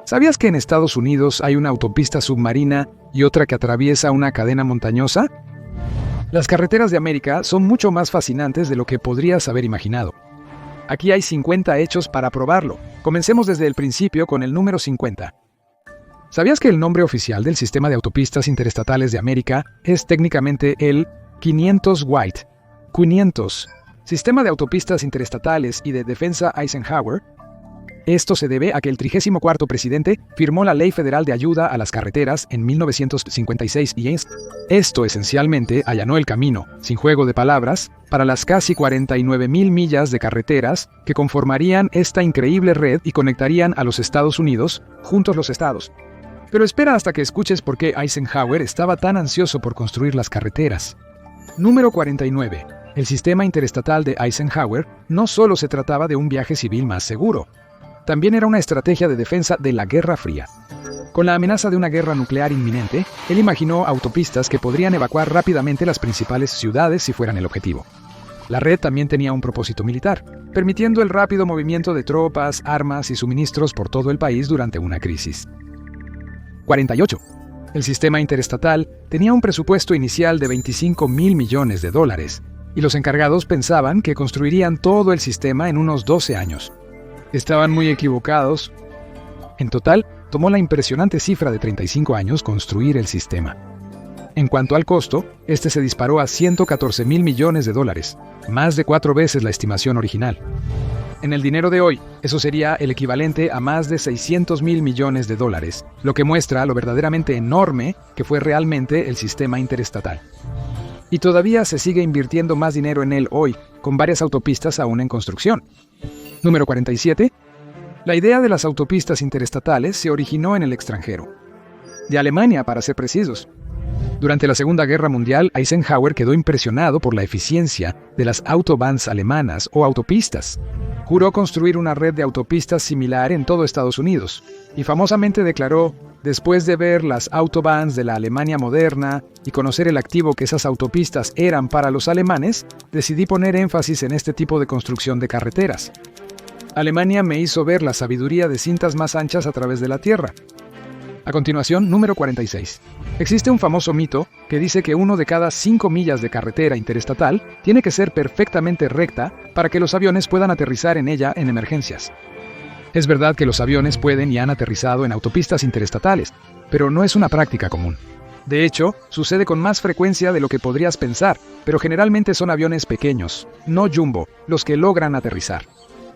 ¿Sabías que en Estados Unidos hay una autopista submarina y otra que atraviesa una cadena montañosa? Las carreteras de América son mucho más fascinantes de lo que podrías haber imaginado. Aquí hay 50 hechos para probarlo. Comencemos desde el principio con el número 50. ¿Sabías que el nombre oficial del sistema de autopistas interestatales de América es técnicamente el 500 White? 500. Sistema de autopistas interestatales y de defensa Eisenhower. Esto se debe a que el 34º presidente firmó la Ley Federal de Ayuda a las Carreteras en 1956 y esto esencialmente allanó el camino, sin juego de palabras, para las casi 49,000 millas de carreteras que conformarían esta increíble red y conectarían a los Estados Unidos, juntos los estados. Pero espera hasta que escuches por qué Eisenhower estaba tan ansioso por construir las carreteras. Número 49. El sistema interestatal de Eisenhower no solo se trataba de un viaje civil más seguro, también era una estrategia de defensa de la Guerra Fría. Con la amenaza de una guerra nuclear inminente, él imaginó autopistas que podrían evacuar rápidamente las principales ciudades si fueran el objetivo. La red también tenía un propósito militar, permitiendo el rápido movimiento de tropas, armas y suministros por todo el país durante una crisis. 48. El sistema interestatal tenía un presupuesto inicial de $25,000 millones, y los encargados pensaban que construirían todo el sistema en unos 12 años. Estaban muy equivocados. En total, tomó la impresionante cifra de 35 años construir el sistema. En cuanto al costo, este se disparó a $114,000 millones, más de 4 veces la estimación original. En el dinero de hoy, eso sería el equivalente a más de $600,000 millones, lo que muestra lo verdaderamente enorme que fue realmente el sistema interestatal. Y todavía se sigue invirtiendo más dinero en él hoy, con varias autopistas aún en construcción. Número 47. La idea de las autopistas interestatales se originó en el extranjero. De Alemania, para ser precisos. Durante la Segunda Guerra Mundial, Eisenhower quedó impresionado por la eficiencia de las Autobahns alemanas o autopistas. Juró construir una red de autopistas similar en todo Estados Unidos, y famosamente declaró: después de ver las Autobahns de la Alemania moderna y conocer el activo que esas autopistas eran para los alemanes, decidí poner énfasis en este tipo de construcción de carreteras. Alemania me hizo ver la sabiduría de cintas más anchas a través de la tierra. A continuación, número 46. Existe un famoso mito que dice que 1 de cada 5 millas de carretera interestatal tiene que ser perfectamente recta para que los aviones puedan aterrizar en ella en emergencias. Es verdad que los aviones pueden y han aterrizado en autopistas interestatales, pero no es una práctica común. De hecho, sucede con más frecuencia de lo que podrías pensar, pero generalmente son aviones pequeños, no jumbo, los que logran aterrizar.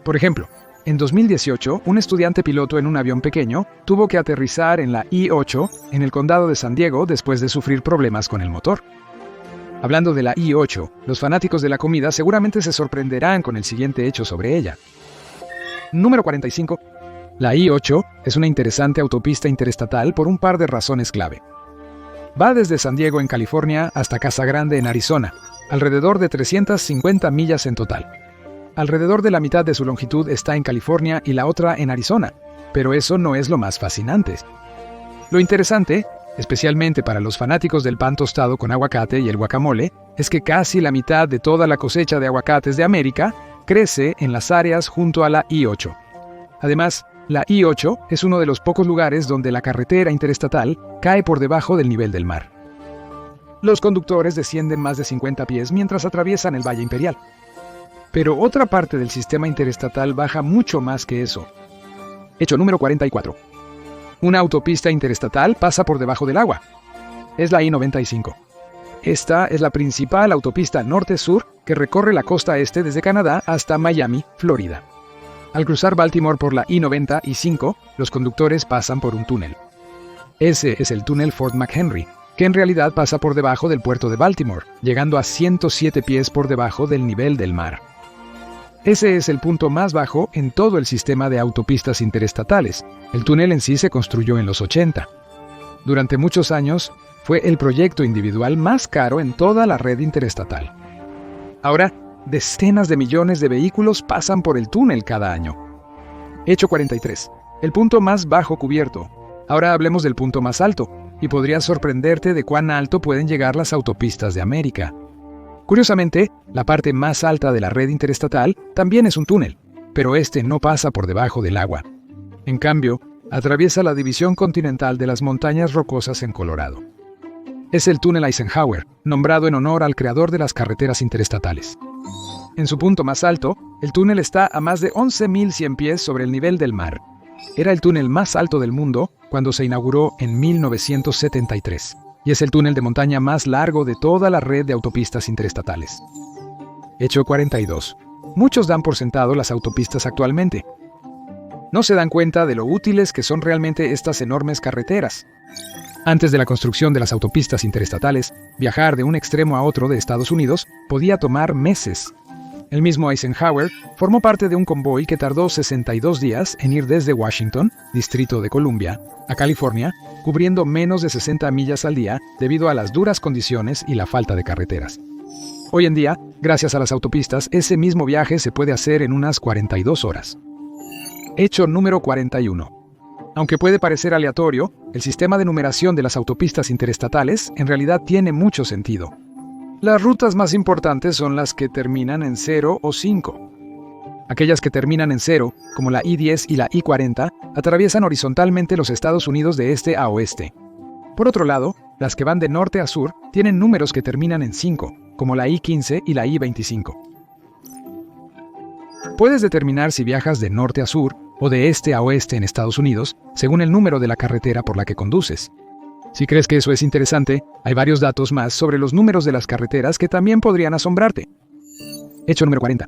Por ejemplo, en 2018, un estudiante piloto en un avión pequeño tuvo que aterrizar en la I-8 en el condado de San Diego después de sufrir problemas con el motor. Hablando de la I-8, los fanáticos de la comida seguramente se sorprenderán con el siguiente hecho sobre ella. Número 45. La I-8 es una interesante autopista interestatal por un par de razones clave. Va desde San Diego en California hasta Casa Grande en Arizona, alrededor de 350 millas en total. Alrededor de la mitad de su longitud está en California y la otra en Arizona, pero eso no es lo más fascinante. Lo interesante, especialmente para los fanáticos del pan tostado con aguacate y el guacamole, es que casi la mitad de toda la cosecha de aguacates de América crece en las áreas junto a la I-8. Además, la I-8 es uno de los pocos lugares donde la carretera interestatal cae por debajo del nivel del mar. Los conductores descienden más de 50 pies mientras atraviesan el Valle Imperial. Pero otra parte del sistema interestatal baja mucho más que eso. Hecho número 44. Una autopista interestatal pasa por debajo del agua. Es la I-95. Esta es la principal autopista norte-sur que recorre la costa este desde Canadá hasta Miami, Florida. Al cruzar Baltimore por la I-95, los conductores pasan por un túnel. Ese es el túnel Fort McHenry, que en realidad pasa por debajo del puerto de Baltimore, llegando a 107 pies por debajo del nivel del mar. Ese es el punto más bajo en todo el sistema de autopistas interestatales. El túnel en sí se construyó en los 80. Durante muchos años, fue el proyecto individual más caro en toda la red interestatal. Ahora, decenas de millones de vehículos pasan por el túnel cada año. Hecho 43. El punto más bajo cubierto. Ahora hablemos del punto más alto, y podrías sorprenderte de cuán alto pueden llegar las autopistas de América. Curiosamente, la parte más alta de la red interestatal también es un túnel, pero este no pasa por debajo del agua. En cambio, Atraviesa la división continental de las montañas rocosas en Colorado. Es el túnel Eisenhower, nombrado en honor al creador de las carreteras interestatales. En su punto más alto, el túnel está a más de 11.100 pies sobre el nivel del mar. Era el túnel más alto del mundo cuando se inauguró en 1973, y es el túnel de montaña más largo de toda la red de autopistas interestatales. Hecho 42. Muchos dan por sentado las autopistas actualmente. No se dan cuenta de lo útiles que son realmente estas enormes carreteras. Antes de la construcción de las autopistas interestatales, viajar de un extremo a otro de Estados Unidos podía tomar meses. El mismo Eisenhower formó parte de un convoy que tardó 62 días en ir desde Washington, Distrito de Columbia, a California, cubriendo menos de 60 millas al día debido a las duras condiciones y la falta de carreteras. Hoy en día, gracias a las autopistas, ese mismo viaje se puede hacer en unas 42 horas. Hecho número 41. Aunque puede parecer aleatorio, el sistema de numeración de las autopistas interestatales en realidad tiene mucho sentido. Las rutas más importantes son las que terminan en 0 o 5. Aquellas que terminan en 0, como la I-10 y la I-40, atraviesan horizontalmente los Estados Unidos de este a oeste. Por otro lado, las que van de norte a sur tienen números que terminan en 5, como la I-15 y la I-25. Puedes determinar si viajas de norte a sur o de este a oeste en Estados Unidos, según el número de la carretera por la que conduces. Si crees que eso es interesante, hay varios datos más sobre los números de las carreteras que también podrían asombrarte. Hecho número 40.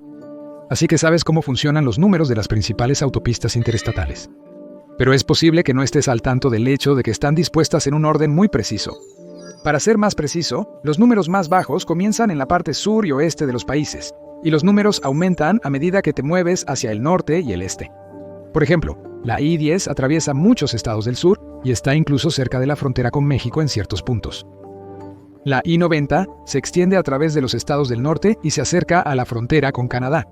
Así que sabes cómo funcionan los números de las principales autopistas interestatales. Pero es posible que no estés al tanto del hecho de que están dispuestas en un orden muy preciso. Para ser más preciso, los números más bajos comienzan en la parte sur y oeste de los países, y los números aumentan a medida que te mueves hacia el norte y el este. Por ejemplo, la I-10 atraviesa muchos estados del sur y está incluso cerca de la frontera con México en ciertos puntos. La I-90 se extiende a través de los estados del norte y se acerca a la frontera con Canadá.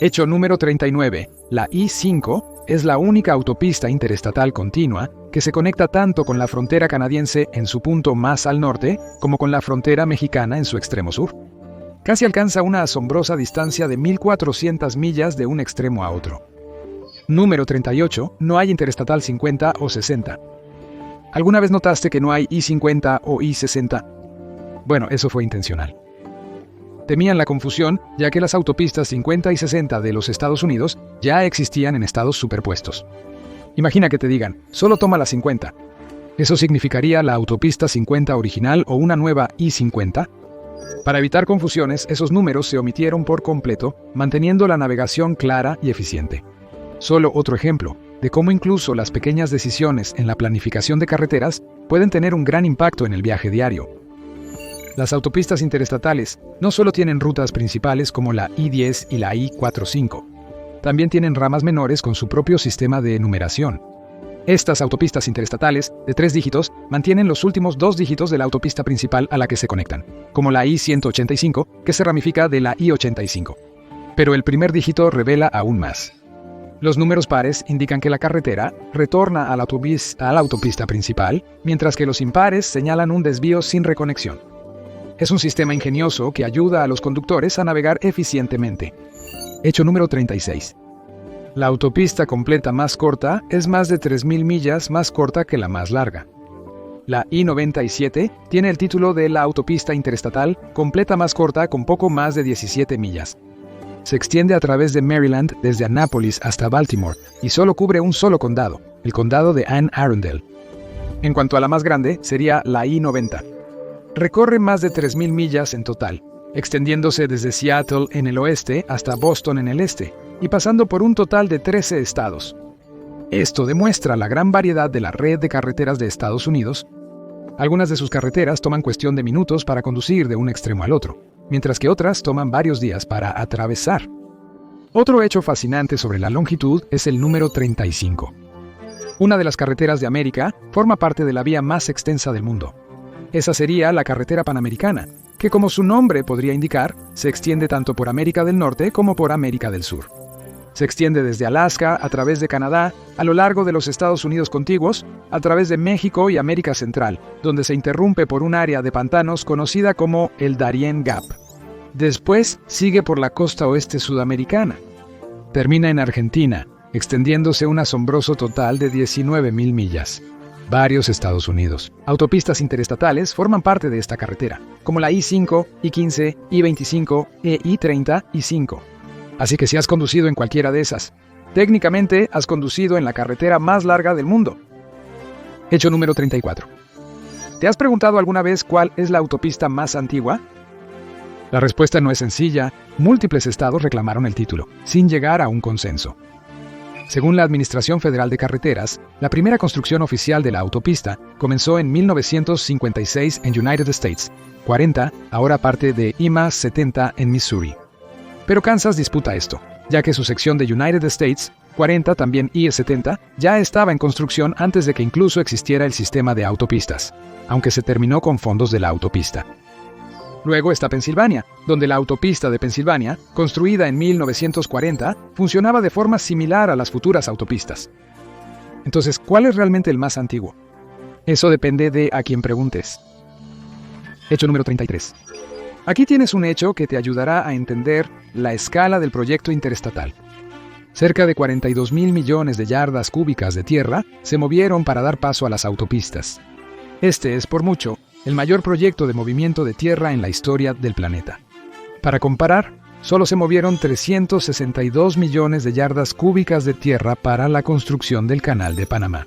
Hecho número 39. La I-5 es la única autopista interestatal continua que se conecta tanto con la frontera canadiense en su punto más al norte como con la frontera mexicana en su extremo sur. Casi alcanza una asombrosa distancia de 1.400 millas de un extremo a otro. Número 38. No hay Interestatal 50 o 60. ¿Alguna vez notaste que no hay I-50 o I-60? Bueno, eso fue intencional. Temían la confusión, ya que las autopistas 50 y 60 de los Estados Unidos ya existían en estados superpuestos. Imagina que te digan, solo toma la 50. ¿Eso significaría la autopista 50 original o una nueva I-50? Para evitar confusiones, esos números se omitieron por completo, manteniendo la navegación clara y eficiente. Solo otro ejemplo de cómo incluso las pequeñas decisiones en la planificación de carreteras pueden tener un gran impacto en el viaje diario. Las autopistas interestatales no solo tienen rutas principales como la I-10 y la I-45, también tienen ramas menores con su propio sistema de numeración. Estas autopistas interestatales, de 3 dígitos, mantienen los últimos 2 dígitos de la autopista principal a la que se conectan, como la I-185, que se ramifica de la I-85. Pero el primer dígito revela aún más. Los números pares indican que la carretera retorna a la autopista principal, mientras que los impares señalan un desvío sin reconexión. Es un sistema ingenioso que ayuda a los conductores a navegar eficientemente. Hecho número 36. La autopista completa más corta es más de 3.000 millas más corta que la más larga. La I-97 tiene el título de la autopista interestatal completa más corta con poco más de 17 millas. Se extiende a través de Maryland desde Annapolis hasta Baltimore y solo cubre un solo condado, el condado de Anne Arundel. En cuanto a la más grande, sería la I-90. Recorre más de 3.000 millas en total, extendiéndose desde Seattle en el oeste hasta Boston en el este, y pasando por un total de 13 estados. Esto demuestra la gran variedad de la red de carreteras de Estados Unidos. Algunas de sus carreteras toman cuestión de minutos para conducir de un extremo al otro, mientras que otras toman varios días para atravesar. Otro hecho fascinante sobre la longitud es el número 35. Una de las carreteras de América forma parte de la vía más extensa del mundo. Esa sería la carretera panamericana, que como su nombre podría indicar, se extiende tanto por América del Norte como por América del Sur. Se extiende desde Alaska, a través de Canadá, a lo largo de los Estados Unidos contiguos, a través de México y América Central, donde se interrumpe por un área de pantanos conocida como el Darien Gap. Después sigue por la costa oeste sudamericana. Termina en Argentina, extendiéndose un asombroso total de 19,000 millas. Varios Estados Unidos. Autopistas interestatales forman parte de esta carretera, como la I-5, I-15, I-25 e I-30 y 5. Así que si has conducido en cualquiera de esas, técnicamente has conducido en la carretera más larga del mundo. Hecho número 34. ¿Te has preguntado alguna vez cuál es la autopista más antigua? La respuesta no es sencilla. Múltiples estados reclamaron el título, sin llegar a un consenso. Según la Administración Federal de Carreteras, la primera construcción oficial de la autopista comenzó en 1956 en United States, 40, ahora parte de I-70 en Missouri. Pero Kansas disputa esto, ya que su sección de United States, 40, también I-70, ya estaba en construcción antes de que incluso existiera el sistema de autopistas, aunque se terminó con fondos de la autopista. Luego está Pensilvania, donde la autopista de Pensilvania, construida en 1940, funcionaba de forma similar a las futuras autopistas. Entonces, ¿cuál es realmente el más antiguo? Eso depende de a quien preguntes. Hecho número 33. Aquí tienes un hecho que te ayudará a entender la escala del proyecto interestatal. Cerca de 42,000 millones de yardas cúbicas de tierra se movieron para dar paso a las autopistas. Este es, por mucho, el mayor proyecto de movimiento de tierra en la historia del planeta. Para comparar, solo se movieron 362 millones de yardas cúbicas de tierra para la construcción del Canal de Panamá.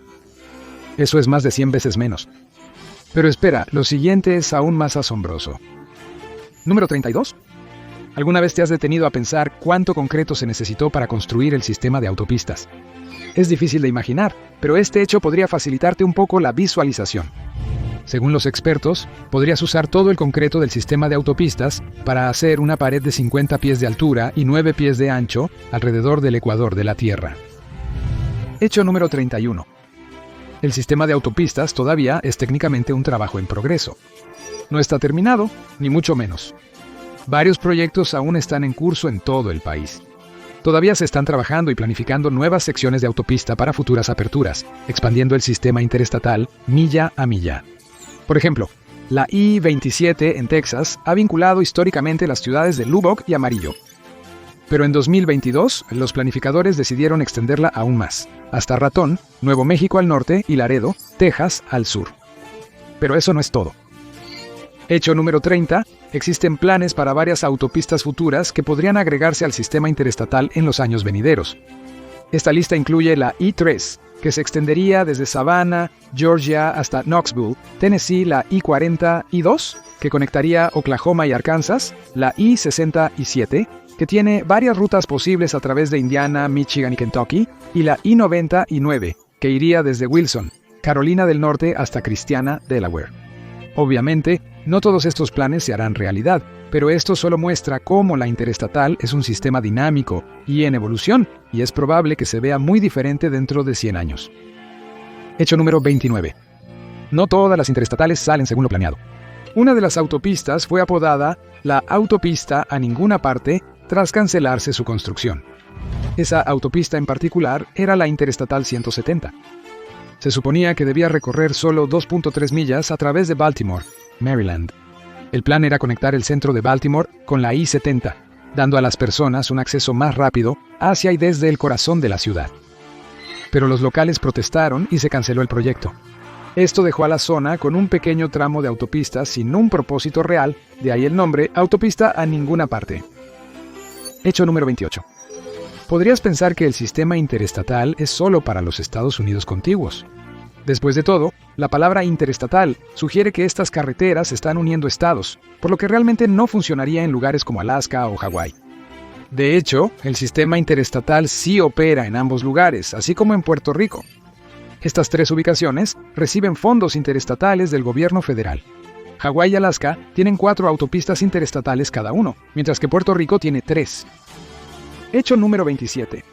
Eso es más de 100 veces menos. Pero espera, lo siguiente es aún más asombroso. Número 32. ¿Alguna vez te has detenido a pensar cuánto concreto se necesitó para construir el sistema de autopistas? Es difícil de imaginar, pero este hecho podría facilitarte un poco la visualización. Según los expertos, podrías usar todo el concreto del sistema de autopistas para hacer una pared de 50 pies de altura y 9 pies de ancho alrededor del ecuador de la Tierra. Hecho número 31. El sistema de autopistas todavía es técnicamente un trabajo en progreso. No está terminado, ni mucho menos. Varios proyectos aún están en curso en todo el país. Todavía se están trabajando y planificando nuevas secciones de autopista para futuras aperturas, expandiendo el sistema interestatal milla a milla. Por ejemplo, la I-27 en Texas ha vinculado históricamente las ciudades de Lubbock y Amarillo. Pero en 2022, los planificadores decidieron extenderla aún más, hasta Ratón, Nuevo México al norte y Laredo, Texas al sur. Pero eso no es todo. Hecho número 30, existen planes para varias autopistas futuras que podrían agregarse al sistema interestatal en los años venideros. Esta lista incluye la I-3, que se extendería desde Savannah, Georgia hasta Knoxville, Tennessee, la I-40 y 2, que conectaría Oklahoma y Arkansas, la I-67, que tiene varias rutas posibles a través de Indiana, Michigan y Kentucky, y la I-90 y 9, que iría desde Wilson, Carolina del Norte hasta Christiana, Delaware. Obviamente, no todos estos planes se harán realidad, pero esto solo muestra cómo la interestatal es un sistema dinámico y en evolución, y es probable que se vea muy diferente dentro de 100 años. Hecho número 29. No todas las interestatales salen según lo planeado. Una de las autopistas fue apodada la autopista a ninguna parte tras cancelarse su construcción. Esa autopista en particular era la Interestatal 170. Se suponía que debía recorrer solo 2.3 millas a través de Baltimore, Maryland. El plan era conectar el centro de Baltimore con la I-70, dando a las personas un acceso más rápido hacia y desde el corazón de la ciudad. Pero los locales protestaron y se canceló el proyecto. Esto dejó a la zona con un pequeño tramo de autopista sin un propósito real, de ahí el nombre autopista a ninguna parte. Hecho número 28. Podrías pensar que el sistema interestatal es solo para los Estados Unidos contiguos. Después de todo, la palabra interestatal sugiere que estas carreteras están uniendo estados, por lo que realmente no funcionaría en lugares como Alaska o Hawái. De hecho, el sistema interestatal sí opera en ambos lugares, así como en Puerto Rico. Estas tres ubicaciones reciben fondos interestatales del gobierno federal. Hawái y Alaska tienen 4 autopistas interestatales cada uno, mientras que Puerto Rico tiene 3. Hecho número 27.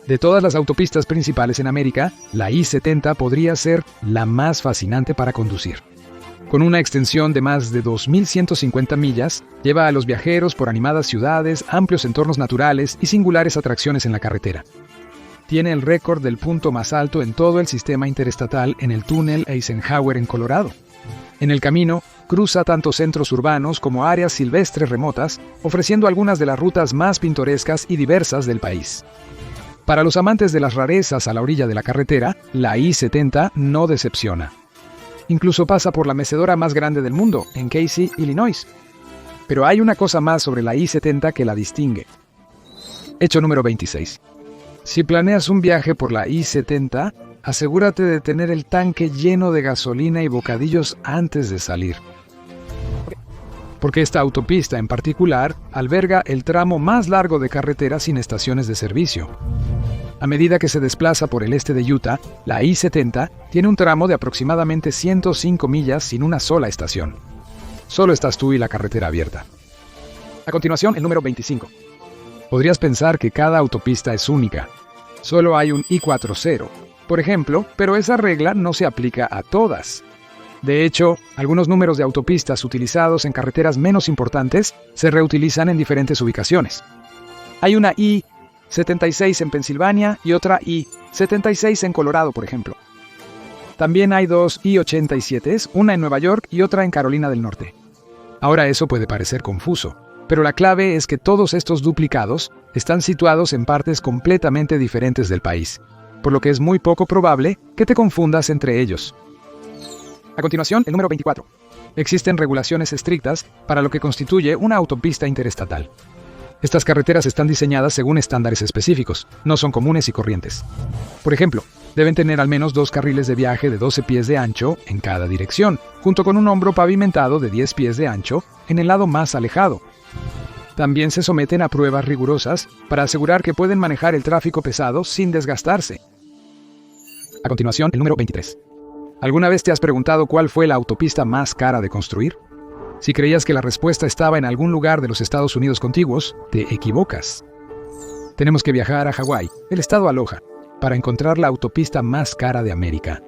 De todas las autopistas principales en América, la I-70 podría ser la más fascinante para conducir. Con una extensión de más de 2.150 millas, lleva a los viajeros por animadas ciudades, amplios entornos naturales y singulares atracciones en la carretera. Tiene el récord del punto más alto en todo el sistema interestatal en el túnel Eisenhower en Colorado. En el camino, cruza tanto centros urbanos como áreas silvestres remotas, ofreciendo algunas de las rutas más pintorescas y diversas del país. Para los amantes de las rarezas a la orilla de la carretera, la I-70 no decepciona. Incluso pasa por la mecedora más grande del mundo, en Casey, Illinois. Pero hay una cosa más sobre la I-70 que la distingue. Hecho número 26. Si planeas un viaje por la I-70, asegúrate de tener el tanque lleno de gasolina y bocadillos antes de salir. Porque esta autopista en particular alberga el tramo más largo de carretera sin estaciones de servicio. A medida que se desplaza por el este de Utah, la I-70 tiene un tramo de aproximadamente 105 millas sin una sola estación. Solo estás tú y la carretera abierta. A continuación, el número 25. Podrías pensar que cada autopista es única. Solo hay un I-40, por ejemplo, pero esa regla no se aplica a todas. De hecho, algunos números de autopistas utilizados en carreteras menos importantes se reutilizan en diferentes ubicaciones. Hay una I-76 en Pensilvania y otra I-76 en Colorado, por ejemplo. También hay dos I-87s, una en Nueva York y otra en Carolina del Norte. Ahora eso puede parecer confuso, pero la clave es que todos estos duplicados están situados en partes completamente diferentes del país, por lo que es muy poco probable que te confundas entre ellos. A continuación, el número 24. Existen regulaciones estrictas para lo que constituye una autopista interestatal. Estas carreteras están diseñadas según estándares específicos, no son comunes y corrientes. Por ejemplo, deben tener al menos 2 carriles de viaje de 12 pies de ancho en cada dirección, junto con un hombro pavimentado de 10 pies de ancho en el lado más alejado. También se someten a pruebas rigurosas para asegurar que pueden manejar el tráfico pesado sin desgastarse. A continuación, el número 23. ¿Alguna vez te has preguntado cuál fue la autopista más cara de construir? Si creías que la respuesta estaba en algún lugar de los Estados Unidos contiguos, te equivocas. Tenemos que viajar a Hawái, el estado Aloha, para encontrar la autopista más cara de América.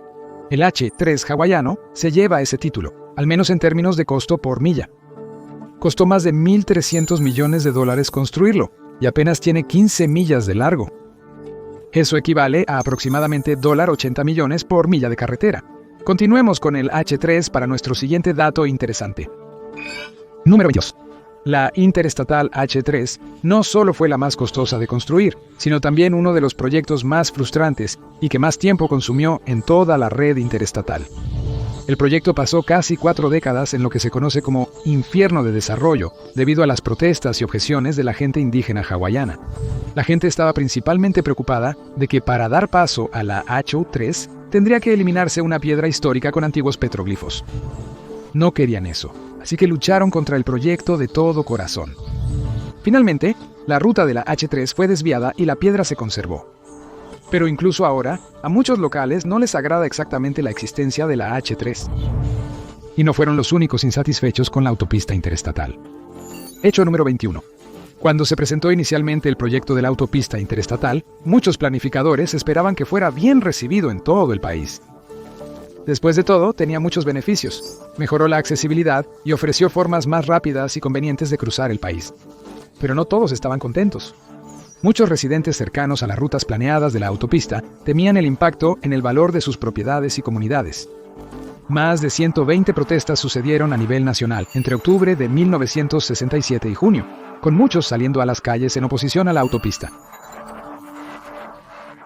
El H3 hawaiano se lleva ese título, al menos en términos de costo por milla. Costó más de $1.300 millones construirlo, y apenas tiene 15 millas de largo. Eso equivale a aproximadamente $80 millones por milla de carretera. Continuemos con el H3 para nuestro siguiente dato interesante. Número 22. La interestatal H3 no solo fue la más costosa de construir, sino también uno de los proyectos más frustrantes y que más tiempo consumió en toda la red interestatal. El proyecto pasó casi 4 décadas en lo que se conoce como infierno de desarrollo, debido a las protestas y objeciones de la gente indígena hawaiana. La gente estaba principalmente preocupada de que para dar paso a la H3 tendría que eliminarse una piedra histórica con antiguos petroglifos. No querían eso, así que lucharon contra el proyecto de todo corazón. Finalmente, la ruta de la H3 fue desviada y la piedra se conservó. Pero incluso ahora, a muchos locales no les agrada exactamente la existencia de la H3. Y no fueron los únicos insatisfechos con la autopista interestatal. Hecho número 21. Cuando se presentó inicialmente el proyecto de la autopista interestatal, muchos planificadores esperaban que fuera bien recibido en todo el país. Después de todo, tenía muchos beneficios. Mejoró la accesibilidad y ofreció formas más rápidas y convenientes de cruzar el país. Pero no todos estaban contentos. Muchos residentes cercanos a las rutas planeadas de la autopista temían el impacto en el valor de sus propiedades y comunidades. Más de 120 protestas sucedieron a nivel nacional entre octubre de 1967 y junio, con muchos saliendo a las calles en oposición a la autopista.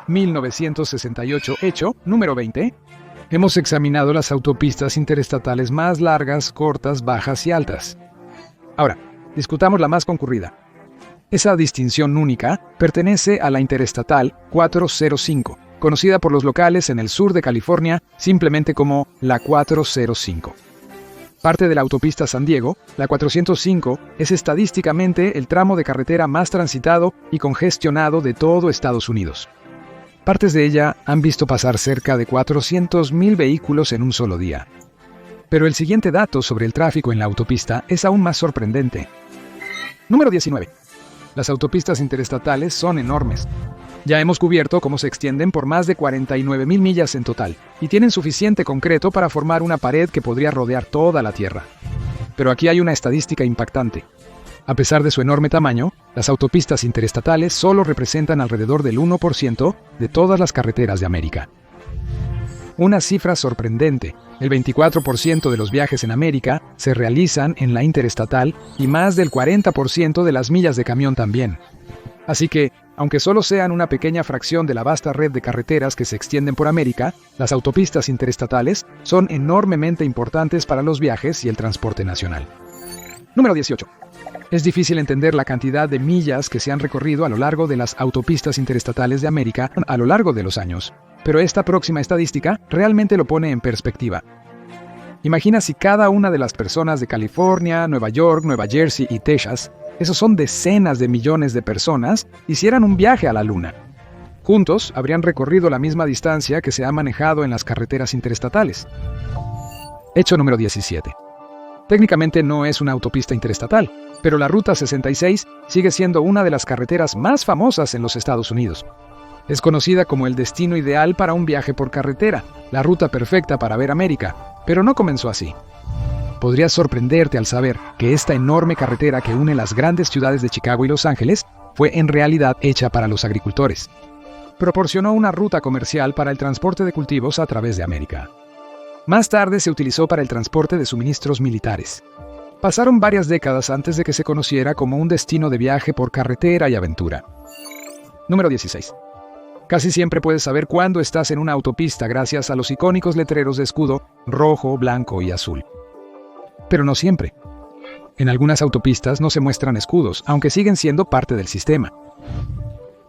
1968, hecho número 20. Hemos examinado las autopistas interestatales más largas, cortas, bajas y altas. Ahora, discutamos la más concurrida. Esa distinción única pertenece a la interestatal 405, conocida por los locales en el sur de California simplemente como la 405. Parte de la autopista San Diego, la 405 es estadísticamente el tramo de carretera más transitado y congestionado de todo Estados Unidos. Partes de ella han visto pasar cerca de 400,000 vehículos en un solo día. Pero el siguiente dato sobre el tráfico en la autopista es aún más sorprendente. Número 19. Las autopistas interestatales son enormes. Ya hemos cubierto cómo se extienden por más de 49,000 millas en total, y tienen suficiente concreto para formar una pared que podría rodear toda la Tierra. Pero aquí hay una estadística impactante. A pesar de su enorme tamaño, las autopistas interestatales solo representan alrededor del 1% de todas las carreteras de América. Una cifra sorprendente. El 24% de los viajes en América se realizan en la interestatal y más del 40% de las millas de camión también. Así que, aunque solo sean una pequeña fracción de la vasta red de carreteras que se extienden por América, las autopistas interestatales son enormemente importantes para los viajes y el transporte nacional. Número 18. Es difícil entender la cantidad de millas que se han recorrido a lo largo de las autopistas interestatales de América a lo largo de los años, pero esta próxima estadística realmente lo pone en perspectiva. Imagina si cada una de las personas de California, Nueva York, Nueva Jersey y Texas, esos son decenas de millones de personas, hicieran un viaje a la Luna. Juntos habrían recorrido la misma distancia que se ha manejado en las carreteras interestatales. Hecho número 17. Técnicamente no es una autopista interestatal, pero la Ruta 66 sigue siendo una de las carreteras más famosas en los Estados Unidos. Es conocida como el destino ideal para un viaje por carretera, la ruta perfecta para ver América, pero no comenzó así. Podrías sorprenderte al saber que esta enorme carretera que une las grandes ciudades de Chicago y Los Ángeles fue en realidad hecha para los agricultores. Proporcionó una ruta comercial para el transporte de cultivos a través de América. Más tarde se utilizó para el transporte de suministros militares. Pasaron varias décadas antes de que se conociera como un destino de viaje por carretera y aventura. Número 16. Casi siempre puedes saber cuándo estás en una autopista gracias a los icónicos letreros de escudo rojo, blanco y azul. Pero no siempre. En algunas autopistas no se muestran escudos, aunque siguen siendo parte del sistema.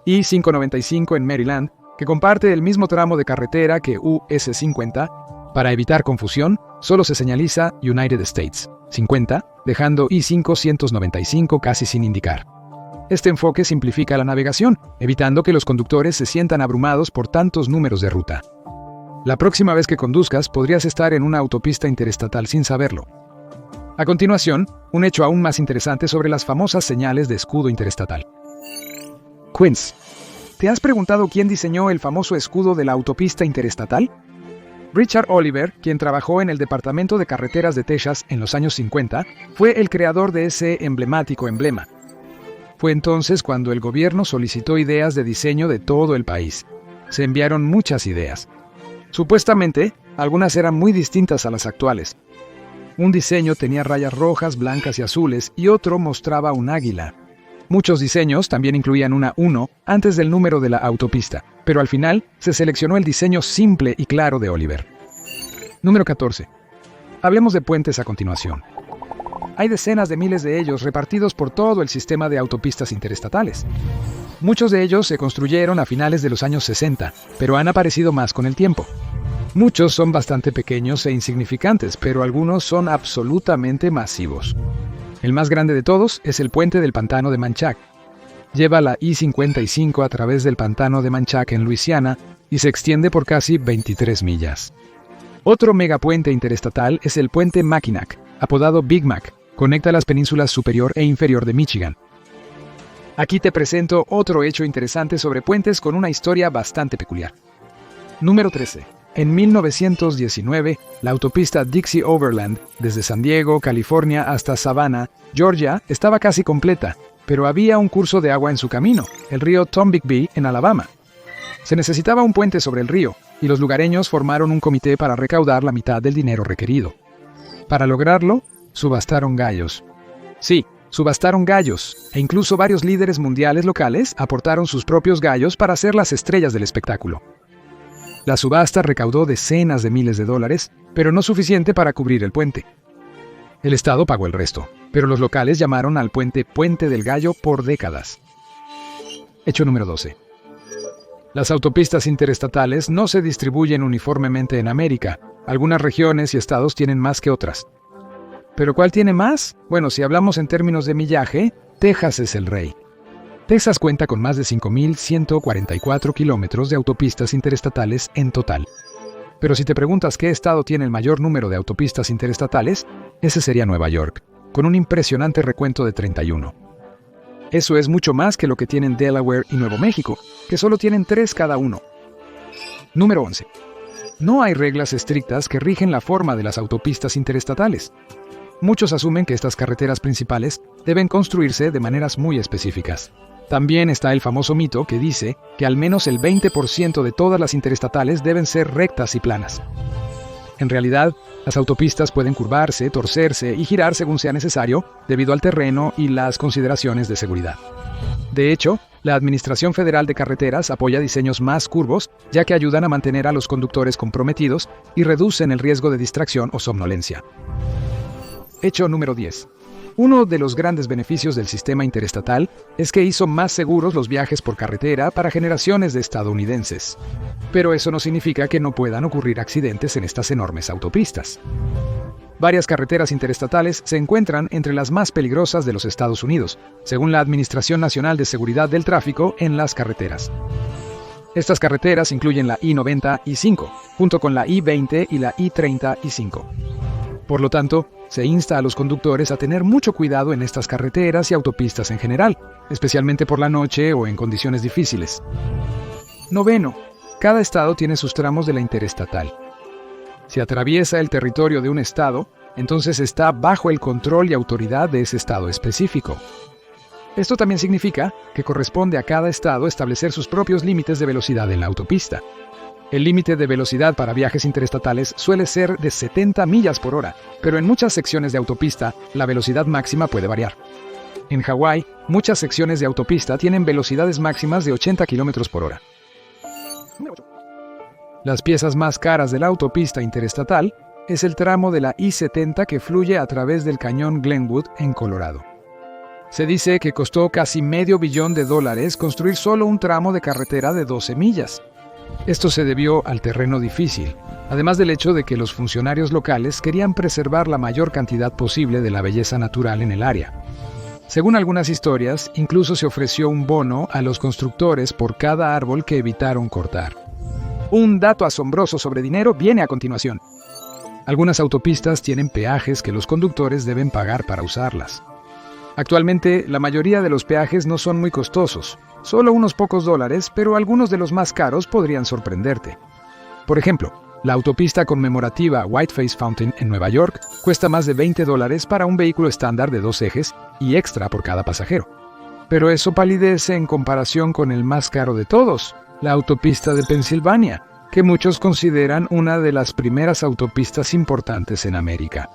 I-595 en Maryland, que comparte el mismo tramo de carretera que US 50, para evitar confusión, solo se señaliza United States 50, dejando I-595 casi sin indicar. Este enfoque simplifica la navegación, evitando que los conductores se sientan abrumados por tantos números de ruta. La próxima vez que conduzcas podrías estar en una autopista interestatal sin saberlo. A continuación, un hecho aún más interesante sobre las famosas señales de escudo interestatal. Quince. ¿Te has preguntado quién diseñó el famoso escudo de la autopista interestatal? Richard Oliver, quien trabajó en el Departamento de Carreteras de Texas en los años 50, fue el creador de ese emblemático emblema. Fue entonces cuando el gobierno solicitó ideas de diseño de todo el país. Se enviaron muchas ideas. Supuestamente, algunas eran muy distintas a las actuales. Un diseño tenía rayas rojas, blancas y azules, y otro mostraba un águila. Muchos diseños también incluían una 1 antes del número de la autopista, pero al final se seleccionó el diseño simple y claro de Oliver. Número 14. Hablemos de puentes a continuación. Hay decenas de miles de ellos repartidos por todo el sistema de autopistas interestatales. Muchos de ellos se construyeron a finales de los años 60, pero han aparecido más con el tiempo. Muchos son bastante pequeños e insignificantes, pero algunos son absolutamente masivos. El más grande de todos es el puente del pantano de Manchac. Lleva la I-55 a través del pantano de Manchac en Luisiana y se extiende por casi 23 millas. Otro megapuente interestatal es el puente Mackinac, apodado Big Mac. Conecta las penínsulas superior e inferior de Michigan. Aquí te presento otro hecho interesante sobre puentes con una historia bastante peculiar. Número 13. En 1919, la autopista Dixie Overland, desde San Diego, California hasta Savannah, Georgia, estaba casi completa, pero había un curso de agua en su camino, el río Tombigbee en Alabama. Se necesitaba un puente sobre el río, y los lugareños formaron un comité para recaudar la mitad del dinero requerido. Para lograrlo, subastaron gallos. Sí, subastaron gallos, e incluso varios líderes mundiales locales aportaron sus propios gallos para ser las estrellas del espectáculo. La subasta recaudó decenas de miles de dólares, pero no suficiente para cubrir el puente. El Estado pagó el resto, pero los locales llamaron al puente Puente del Gallo por décadas. Hecho número 12. Las autopistas interestatales no se distribuyen uniformemente en América. Algunas regiones y estados tienen más que otras. ¿Pero cuál tiene más? Bueno, si hablamos en términos de millaje, Texas es el rey. Texas cuenta con más de 5.144 kilómetros de autopistas interestatales en total. Pero si te preguntas qué estado tiene el mayor número de autopistas interestatales, ese sería Nueva York, con un impresionante recuento de 31. Eso es mucho más que lo que tienen Delaware y Nuevo México, que solo tienen 3 cada uno. Número 11. No hay reglas estrictas que rigen la forma de las autopistas interestatales. Muchos asumen que estas carreteras principales deben construirse de maneras muy específicas. También está el famoso mito que dice que al menos el 20% de todas las interestatales deben ser rectas y planas. En realidad, las autopistas pueden curvarse, torcerse y girar según sea necesario debido al terreno y las consideraciones de seguridad. De hecho, La Administración Federal de Carreteras apoya diseños más curvos, ya que ayudan a mantener a los conductores comprometidos y reducen el riesgo de distracción o somnolencia. Hecho número 10. Uno de los grandes beneficios del sistema interestatal es que hizo más seguros los viajes por carretera para generaciones de estadounidenses. Pero eso no significa que no puedan ocurrir accidentes en estas enormes autopistas. Varias carreteras interestatales se encuentran entre las más peligrosas de los Estados Unidos, según la Administración Nacional de Seguridad del Tráfico en las carreteras. Estas carreteras incluyen la I-90 y 5, junto con la I-20 y la I-30 y 5. Por lo tanto, se insta a los conductores a tener mucho cuidado en estas carreteras y autopistas en general, especialmente por la noche o en condiciones difíciles. 9. Cada estado tiene sus tramos de la interestatal. Si atraviesa el territorio de un estado, entonces está bajo el control y autoridad de ese estado específico. Esto también significa que corresponde a cada estado establecer sus propios límites de velocidad en la autopista. El límite de velocidad para viajes interestatales suele ser de 70 millas por hora, pero en muchas secciones de autopista, la velocidad máxima puede variar. En Hawái, muchas secciones de autopista tienen velocidades máximas de 80 km por hora. Las piezas más caras de la autopista interestatal es el tramo de la I-70 que fluye a través del cañón Glenwood en Colorado. Se dice que costó casi $500 millones construir solo un tramo de carretera de 12 millas. Esto se debió al terreno difícil, además del hecho de que los funcionarios locales querían preservar la mayor cantidad posible de la belleza natural en el área. Según algunas historias, incluso se ofreció un bono a los constructores por cada árbol que evitaron cortar. Un dato asombroso sobre dinero viene a continuación. Algunas autopistas tienen peajes que los conductores deben pagar para usarlas. Actualmente, la mayoría de los peajes no son muy costosos, solo unos pocos dólares, pero algunos de los más caros podrían sorprenderte. Por ejemplo, la autopista conmemorativa Whiteface Fountain en Nueva York cuesta más de $20 para un vehículo estándar de 2 ejes y extra por cada pasajero. Pero eso palidece en comparación con el más caro de todos, la autopista de Pensilvania, que muchos consideran una de las primeras autopistas importantes en América.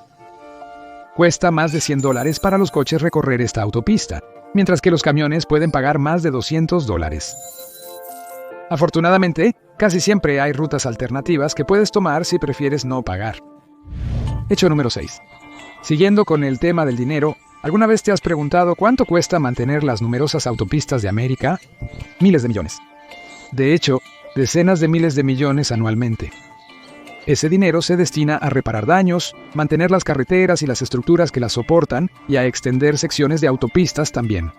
Cuesta más de $100 para los coches recorrer esta autopista, mientras que los camiones pueden pagar más de $200. Afortunadamente, casi siempre hay rutas alternativas que puedes tomar si prefieres no pagar. Hecho número 6. Siguiendo con el tema del dinero, ¿alguna vez te has preguntado cuánto cuesta mantener las numerosas autopistas de América? Miles de millones. De hecho, decenas de miles de millones anualmente. Ese dinero se destina a reparar daños, mantener las carreteras y las estructuras que las soportan y a extender secciones de autopistas también.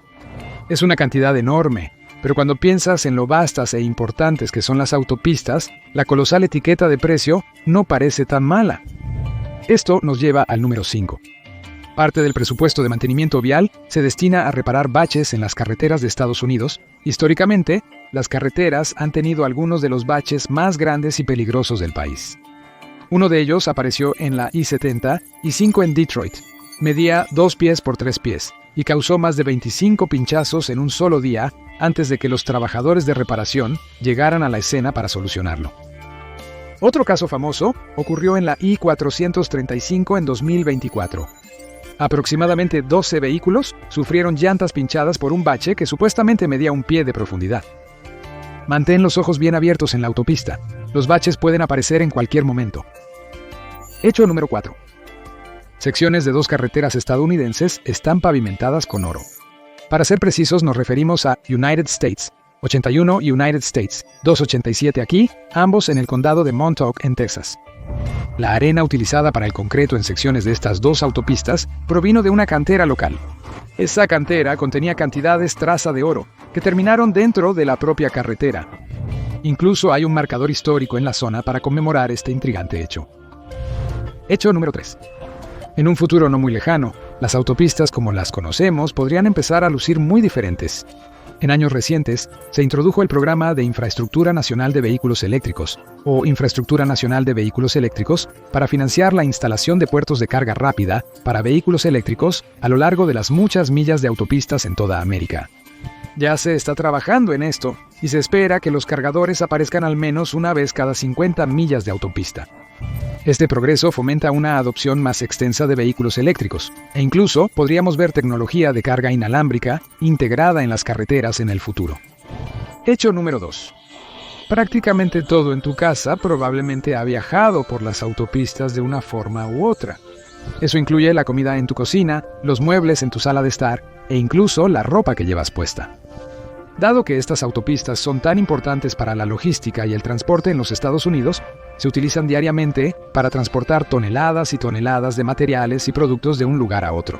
Es una cantidad enorme, pero cuando piensas en lo vastas e importantes que son las autopistas, la colosal etiqueta de precio no parece tan mala. Esto nos lleva al número 5. Parte del presupuesto de mantenimiento vial se destina a reparar baches en las carreteras de Estados Unidos. Históricamente, las carreteras han tenido algunos de los baches más grandes y peligrosos del país. Uno de ellos apareció en la I-70 y 5 en Detroit. Medía 2 pies por 3 pies y causó más de 25 pinchazos en un solo día antes de que los trabajadores de reparación llegaran a la escena para solucionarlo. Otro caso famoso ocurrió en la I-435 en 2024. Aproximadamente 12 vehículos sufrieron llantas pinchadas por un bache que supuestamente medía 1 pie de profundidad. Mantén los ojos bien abiertos en la autopista. Los baches pueden aparecer en cualquier momento. Hecho número 4. Secciones de 2 carreteras estadounidenses están pavimentadas con oro. Para ser precisos, nos referimos a United States, 81 United States, 287 aquí, ambos en el condado de Montauk, en Texas. La arena utilizada para el concreto en secciones de estas 2 autopistas provino de una cantera local. Esa cantera contenía cantidades traza de oro, que terminaron dentro de la propia carretera. Incluso hay un marcador histórico en la zona para conmemorar este intrigante hecho. Hecho número 3. En un futuro no muy lejano, las autopistas como las conocemos podrían empezar a lucir muy diferentes. En años recientes, se introdujo el Programa de Infraestructura Nacional de Vehículos Eléctricos, o Infraestructura Nacional de Vehículos Eléctricos, para financiar la instalación de puertos de carga rápida para vehículos eléctricos a lo largo de las muchas millas de autopistas en toda América. Ya se está trabajando en esto, y se espera que los cargadores aparezcan al menos una vez cada 50 millas de autopista. Este progreso fomenta una adopción más extensa de vehículos eléctricos, e incluso podríamos ver tecnología de carga inalámbrica integrada en las carreteras en el futuro. Hecho número 2. Prácticamente todo en tu casa probablemente ha viajado por las autopistas de una forma u otra. Eso incluye la comida en tu cocina, los muebles en tu sala de estar e incluso la ropa que llevas puesta. Dado que estas autopistas son tan importantes para la logística y el transporte en los Estados Unidos, se utilizan diariamente para transportar toneladas y toneladas de materiales y productos de un lugar a otro.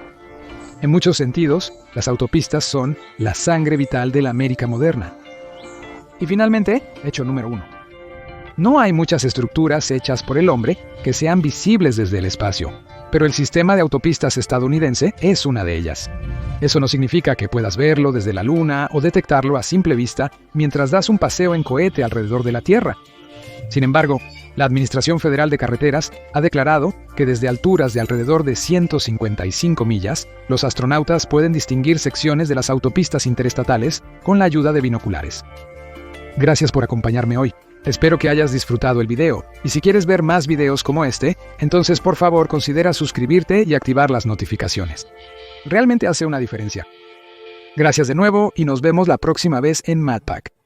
En muchos sentidos, las autopistas son la sangre vital de la América moderna. Y finalmente, hecho número 1. No hay muchas estructuras hechas por el hombre que sean visibles desde el espacio, pero el sistema de autopistas estadounidense es una de ellas. Eso no significa que puedas verlo desde la Luna o detectarlo a simple vista mientras das un paseo en cohete alrededor de la Tierra. Sin embargo, la Administración Federal de Carreteras ha declarado que desde alturas de alrededor de 155 millas, los astronautas pueden distinguir secciones de las autopistas interestatales con la ayuda de binoculares. Gracias por acompañarme hoy. Espero que hayas disfrutado el video, y si quieres ver más videos como este, entonces por favor considera suscribirte y activar las notificaciones. Realmente hace una diferencia. Gracias de nuevo y nos vemos la próxima vez en MatPack.